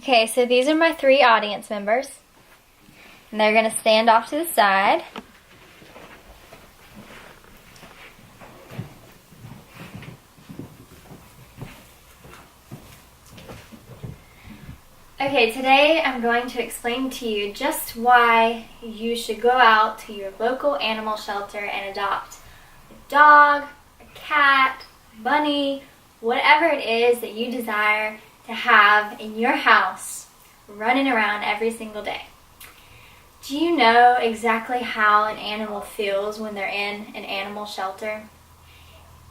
Okay, so these are my 3 audience members, and they're going to stand off to the side. Okay, today I'm going to explain to you just why you should go out to your local animal shelter and adopt a dog, a cat, bunny, whatever it is that you desire to have in your house running around every single day. Do you know exactly how an animal feels when they're in an animal shelter?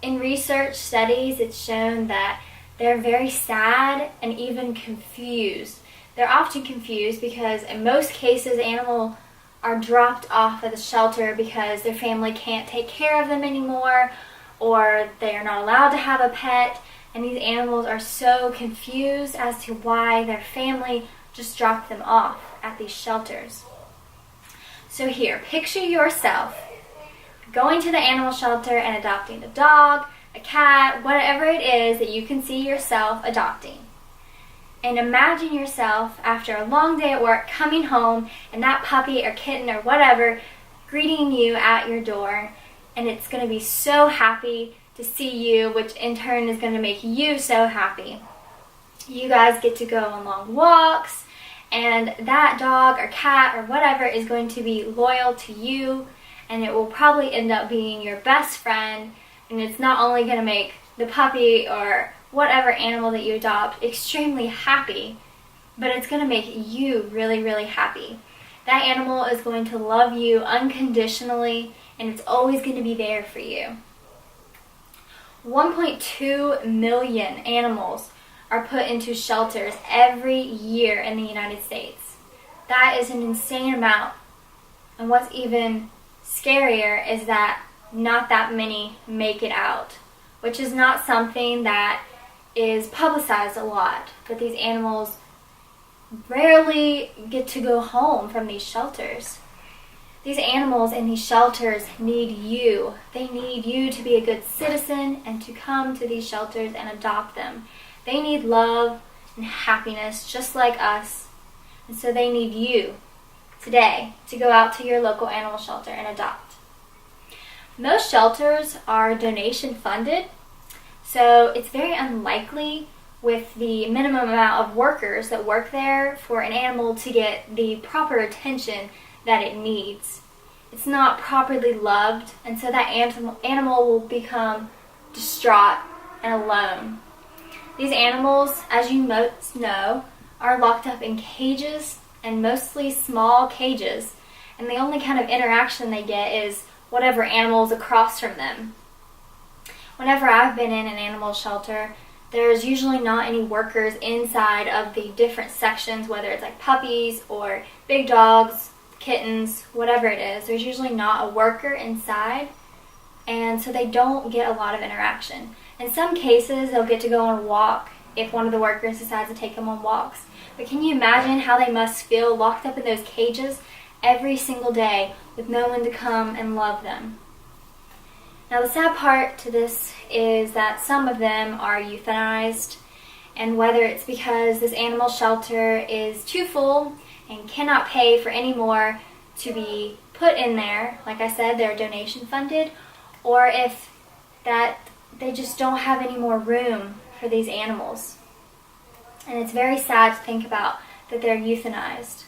In research studies, it's shown that they're very sad and even confused. They're often confused because in most cases animals are dropped off at the shelter because their family can't take care of them anymore, or they are not allowed to have a pet, and these animals are so confused as to why their family just dropped them off at these shelters. So here, picture yourself going to the animal shelter and adopting a dog, a cat, whatever it is that you can see yourself adopting. And imagine yourself after a long day at work coming home and that puppy or kitten or whatever greeting you at your door, and it's going to be so happy to see you, which in turn is going to make you so happy. You guys get to go on long walks, and that dog or cat or whatever is going to be loyal to you, and it will probably end up being your best friend, and it's not only going to make the puppy or whatever animal that you adopt extremely happy, but it's going to make you really, really happy. That animal is going to love you unconditionally, and it's always going to be there for you. 1.2 million animals are put into shelters every year in the United States. That is an insane amount. And what's even scarier is that not that many make it out, which is not something that is publicized a lot. But these animals rarely get to go home from these shelters. These animals in these shelters need you. They need you to be a good citizen and to come to these shelters and adopt them. They need love and happiness just like us. And so they need you today to go out to your local animal shelter and adopt. Most shelters are donation funded, so it's very unlikely with the minimum amount of workers that work there for an animal to get the proper attention that it needs. It's not properly loved, and so that animal will become distraught and alone. These animals, as you most know, are locked up in cages, and mostly small cages, and the only kind of interaction they get is whatever animal's across from them. Whenever I've been in an animal shelter, there's usually not any workers inside of the different sections, whether it's like puppies or big dogs, kittens, whatever it is. There's usually not a worker inside, and so they don't get a lot of interaction. In some cases, they'll get to go on a walk if one of the workers decides to take them on walks. But can you imagine how they must feel locked up in those cages every single day with no one to come and love them? Now, the sad part to this is that some of them are euthanized, and whether it's because this animal shelter is too full and cannot pay for any more to be put in there, like I said, they're donation funded, or if that they just don't have any more room for these animals. And it's very sad to think about that they're euthanized.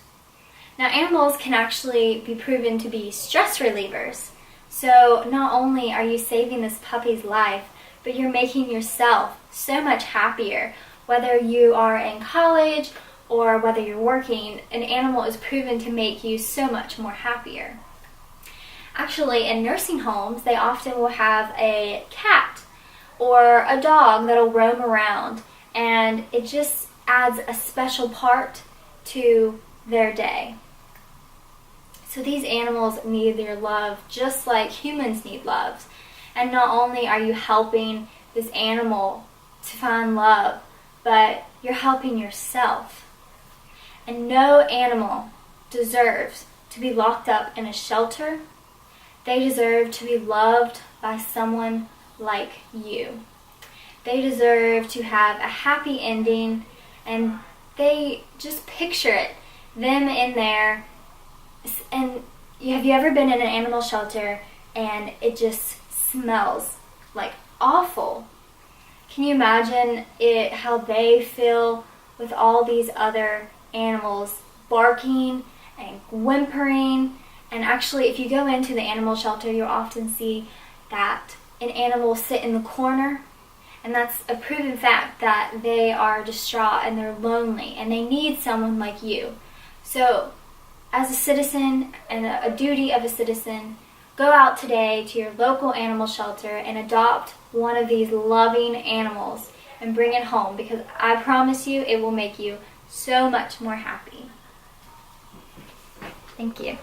Now, animals can actually be proven to be stress relievers. So not only are you saving this puppy's life, but you're making yourself so much happier. Whether you are in college or whether you're working, an animal is proven to make you so much more happier. Actually, in nursing homes, they often will have a cat or a dog that'll roam around, and it just adds a special part to their day. So these animals need their love just like humans need love. And not only are you helping this animal to find love, but you're helping yourself. And no animal deserves to be locked up in a shelter. They deserve to be loved by someone like you. They deserve to have a happy ending, and they just picture it, them in there. And have you ever been in an animal shelter and it just smells like awful? Can you imagine how they feel with all these other animals barking and whimpering? And actually, if you go into the animal shelter, you'll often see that an animal will sit in the corner, and that's a proven fact that they are distraught and they're lonely and they need someone like you. So, as a citizen and a duty of a citizen, go out today to your local animal shelter and adopt one of these loving animals and bring it home, because I promise you it will make you so much more happy. Thank you.